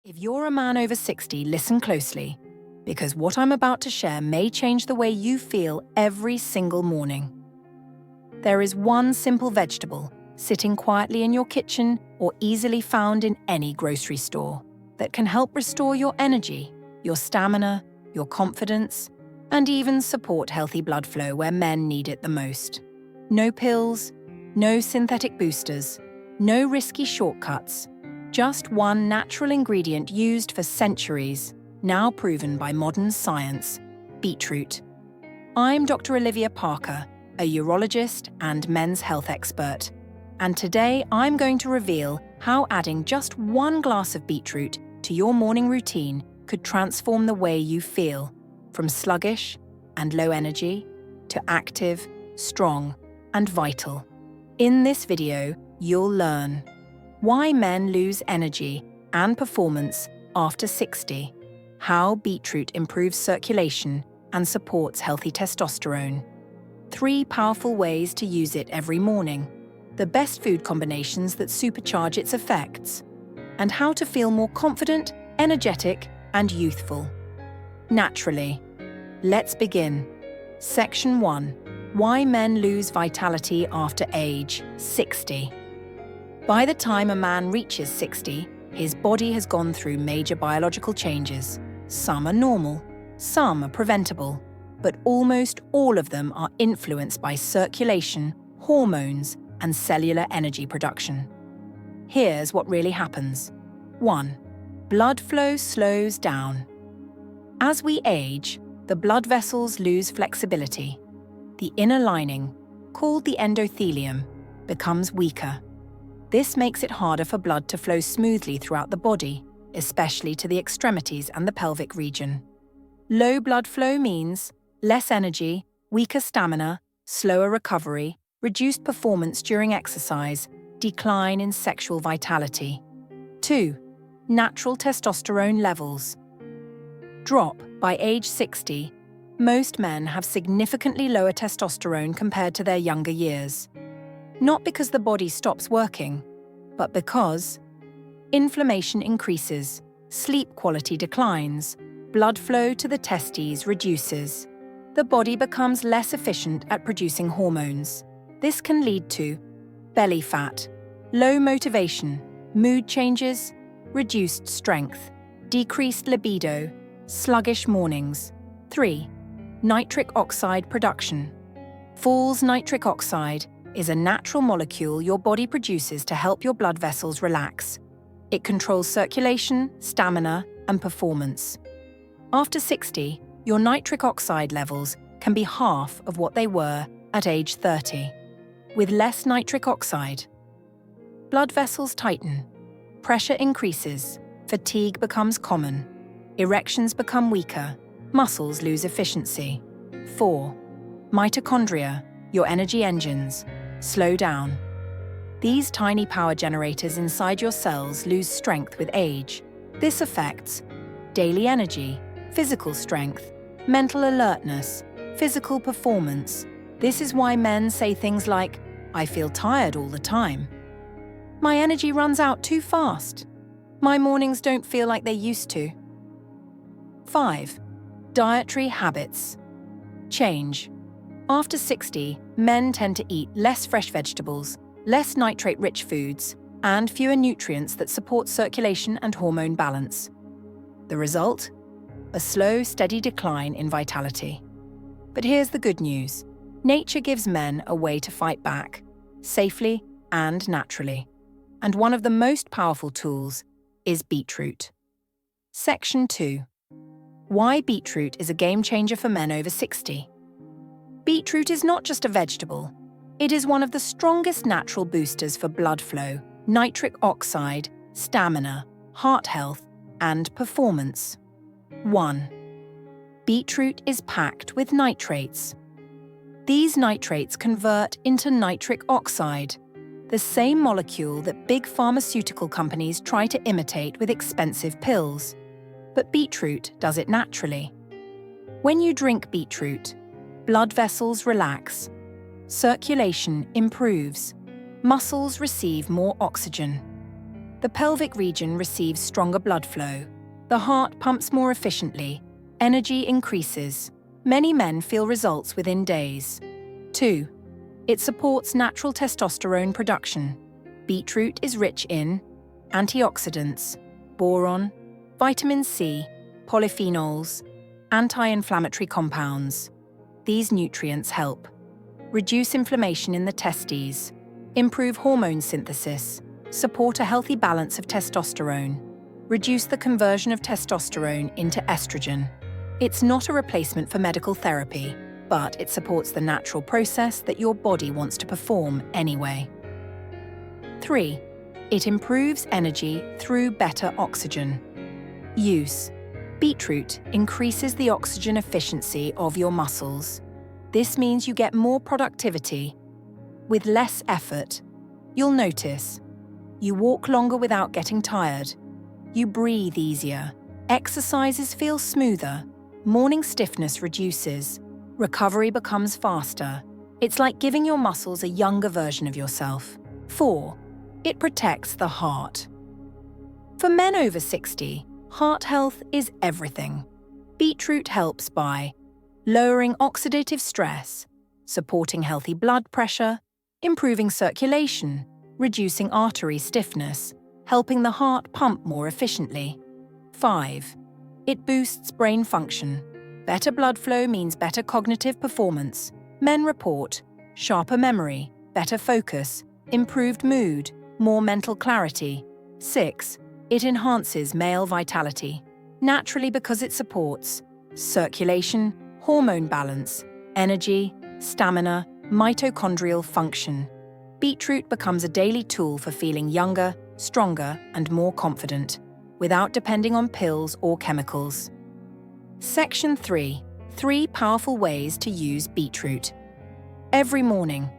If you're a man over 60, listen closely, because what I'm about to share may change the way you feel every single morning. There is one simple vegetable sitting quietly in your kitchen or easily found in any grocery store that can help restore your energy, your stamina, your confidence, and even support healthy blood flow where men need it the most. No pills, no synthetic boosters, no risky shortcuts. Just one natural ingredient used for centuries, now proven by modern science: beetroot. I'm Dr. Olivia Parker, a urologist and men's health expert, and today I'm going to reveal how adding just one glass of beetroot to your morning routine could transform the way you feel, from sluggish and low energy to active, strong, and vital. In this video, you'll learn why men lose energy and performance after 60, how beetroot improves circulation and supports healthy testosterone, 3 powerful ways to use it every morning, the best food combinations that supercharge its effects, and how to feel more confident, energetic, and youthful. Naturally. Let's begin. Section 1. Why men lose vitality after age 60. By the time a man reaches 60, his body has gone through major biological changes. Some are normal, some are preventable, but almost all of them are influenced by circulation, hormones, and cellular energy production. Here's what really happens. 1. Blood flow slows down. As we age, the blood vessels lose flexibility. The inner lining, called the endothelium, becomes weaker. This makes it harder for blood to flow smoothly throughout the body, especially to the extremities and the pelvic region. Low blood flow means less energy, weaker stamina, slower recovery, reduced performance during exercise, decline in sexual vitality. 2. Natural testosterone levels drop by age 60. Most men have significantly lower testosterone compared to their younger years. Not because the body stops working, but because inflammation increases, sleep quality declines, blood flow to the testes reduces. The body becomes less efficient at producing hormones. This can lead to belly fat, low motivation, mood changes, reduced strength, decreased libido, sluggish mornings. 3. Nitric oxide production. Falls nitric oxide is a natural molecule your body produces to help your blood vessels relax. It controls circulation, stamina, and performance. After 60, your nitric oxide levels can be half of what they were at age 30. With less nitric oxide, blood vessels tighten, pressure increases, fatigue becomes common, erections become weaker, muscles lose efficiency. 4. Mitochondria, your energy engines, slow down. These tiny power generators inside your cells lose strength with age. This affects daily energy, physical strength, mental alertness, physical performance. This is why men say things like, "I feel tired all the time." "My energy runs out too fast." "My mornings don't feel like they used to." 5. Dietary habits change. After 60, men tend to eat less fresh vegetables, less nitrate-rich foods, and fewer nutrients that support circulation and hormone balance. The result? A slow, steady decline in vitality. But here's the good news. Nature gives men a way to fight back, safely and naturally. And one of the most powerful tools is beetroot. Section 2. Why beetroot is a game changer for men over 60. Beetroot is not just a vegetable. It is one of the strongest natural boosters for blood flow, nitric oxide, stamina, heart health, and performance. 1. Beetroot is packed with nitrates. These nitrates convert into nitric oxide, the same molecule that big pharmaceutical companies try to imitate with expensive pills. But beetroot does it naturally. When you drink beetroot, blood vessels relax, circulation improves, muscles receive more oxygen. The pelvic region receives stronger blood flow. The heart pumps more efficiently. Energy increases. Many men feel results within days. 2. It supports natural testosterone production. Beetroot is rich in antioxidants, boron, vitamin C, polyphenols, anti-inflammatory compounds. These nutrients help reduce inflammation in the testes, improve hormone synthesis, support a healthy balance of testosterone, reduce the conversion of testosterone into estrogen. It's not a replacement for medical therapy, but it supports the natural process that your body wants to perform anyway. 3. It improves energy through better oxygen. Use. Beetroot increases the oxygen efficiency of your muscles. This means you get more productivity. With less effort, you'll notice you walk longer without getting tired. You breathe easier. Exercises feel smoother. Morning stiffness reduces. Recovery becomes faster. It's like giving your muscles a younger version of yourself. 4. It protects the heart. For men over 60, heart health is everything. Beetroot helps by lowering oxidative stress, supporting healthy blood pressure, improving circulation, reducing artery stiffness, helping the heart pump more efficiently. 5. It boosts brain function. Better blood flow means better cognitive performance. Men report sharper memory, better focus, improved mood, more mental clarity. 6. It enhances male vitality. Naturally, because it supports circulation, hormone balance, energy, stamina, mitochondrial function. Beetroot becomes a daily tool for feeling younger, stronger, and more confident, without depending on pills or chemicals. Section 3. 3 powerful ways to use beetroot. Every morning.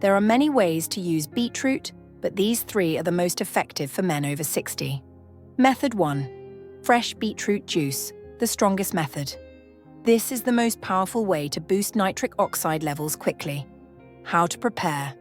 There are many ways to use beetroot, but these 3 are the most effective for men over 60. Method 1. Fresh beetroot juice, the strongest method. This is the most powerful way to boost nitric oxide levels quickly. How to prepare.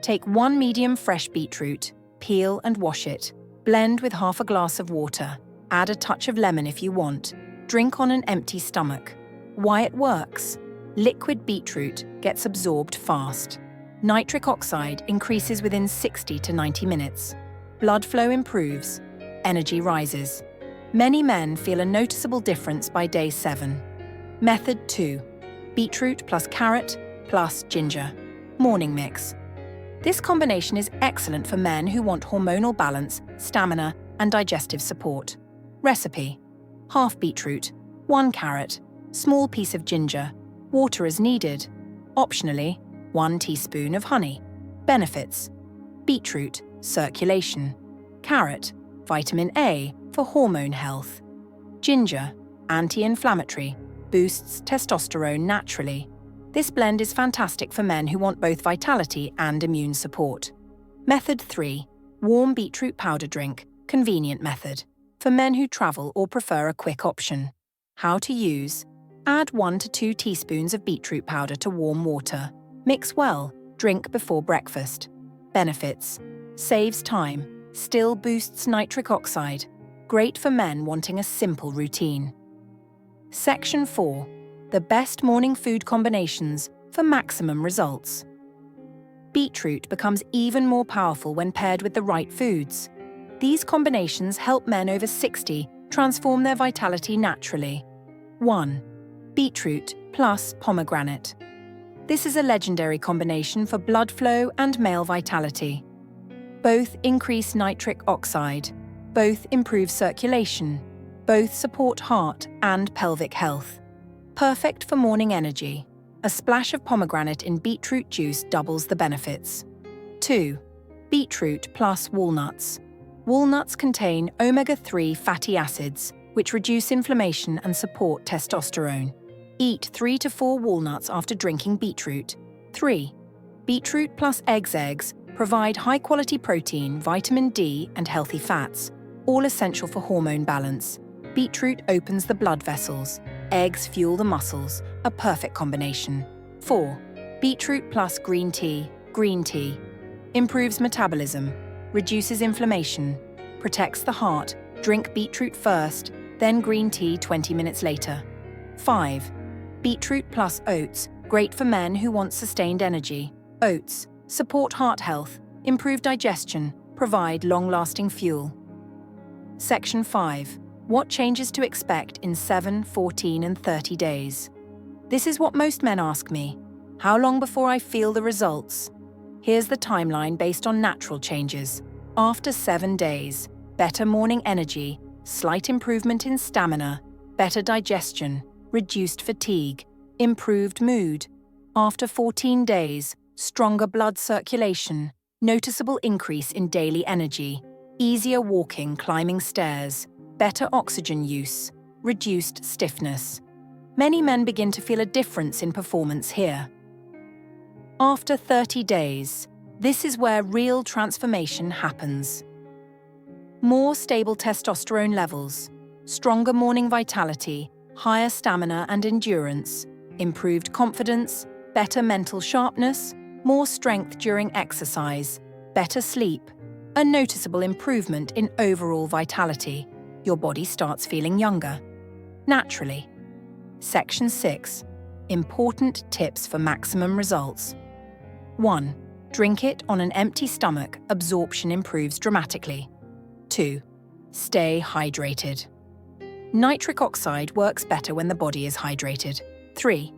Take 1 medium fresh beetroot, peel and wash it. Blend with half a glass of water. Add a touch of lemon if you want. Drink on an empty stomach. Why it works? Liquid beetroot gets absorbed fast. Nitric oxide increases within 60 to 90 minutes. Blood flow improves. Energy rises. Many men feel a noticeable difference by day 7. Method 2. Beetroot plus carrot plus ginger. Morning mix. This combination is excellent for men who want hormonal balance, stamina, and digestive support. Recipe: half beetroot, 1 carrot, small piece of ginger, water as needed. Optionally, 1 teaspoon of honey. Benefits: beetroot, circulation. Carrot, vitamin A for hormone health. Ginger, anti-inflammatory, boosts testosterone naturally. This blend is fantastic for men who want both vitality and immune support. Method 3. Warm beetroot powder drink, convenient method. For men who travel or prefer a quick option. How to use: add 1 to 2 teaspoons of beetroot powder to warm water. Mix well, drink before breakfast. Benefits: saves time, still boosts nitric oxide. Great for men wanting a simple routine. Section 4. The best morning food combinations for maximum results. Beetroot becomes even more powerful when paired with the right foods. These combinations help men over 60 transform their vitality naturally. 1. Beetroot plus pomegranate. This is a legendary combination for blood flow and male vitality. Both increase nitric oxide. Both improve circulation. Both support heart and pelvic health. Perfect for morning energy. A splash of pomegranate in beetroot juice doubles the benefits. 2. Beetroot plus walnuts. Walnuts contain omega-3 fatty acids, which reduce inflammation and support testosterone. Eat 3 to 4 walnuts after drinking beetroot. 3. Beetroot plus eggs provide high-quality protein, vitamin D, and healthy fats, all essential for hormone balance. Beetroot opens the blood vessels. Eggs fuel the muscles, a perfect combination. 4. Beetroot plus green tea. Green tea improves metabolism, reduces inflammation, protects the heart, drink beetroot first, then green tea 20 minutes later. 5. Beetroot plus oats, great for men who want sustained energy. Oats support heart health, improve digestion, provide long-lasting fuel. Section 5. What changes to expect in 7, 14, and 30 days? This is what most men ask me. How long before I feel the results? Here's the timeline based on natural changes. After 7 days, better morning energy, slight improvement in stamina, better digestion, reduced fatigue, improved mood. After 14 days, stronger blood circulation, noticeable increase in daily energy, easier walking, climbing stairs, better oxygen use, reduced stiffness. Many men begin to feel a difference in performance here. After 30 days, this is where real transformation happens. More stable testosterone levels, stronger morning vitality, higher stamina and endurance, improved confidence, better mental sharpness, more strength during exercise, better sleep, a noticeable improvement in overall vitality. Your body starts feeling younger. Naturally. Section 6. Important tips for maximum results. 1. Drink it on an empty stomach. Absorption improves dramatically. 2. Stay hydrated. Nitric oxide works better when the body is hydrated. 3.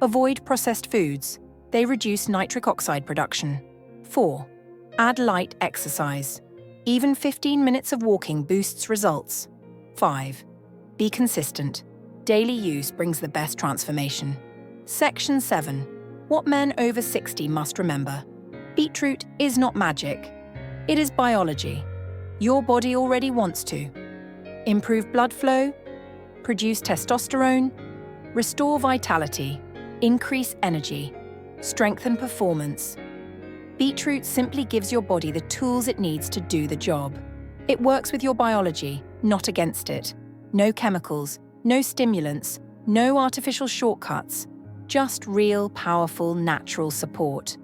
Avoid processed foods. They reduce nitric oxide production. 4. Add light exercise. Even 15 minutes of walking boosts results. 5. Be consistent. Daily use brings the best transformation. Section 7. What men over 60 must remember. Beetroot is not magic. It is biology. Your body already wants to. Improve blood flow, produce testosterone, restore vitality, increase energy, strengthen performance. Beetroot simply gives your body the tools it needs to do the job. It works with your biology, not against it. No chemicals, no stimulants, no artificial shortcuts, just real, powerful, natural support.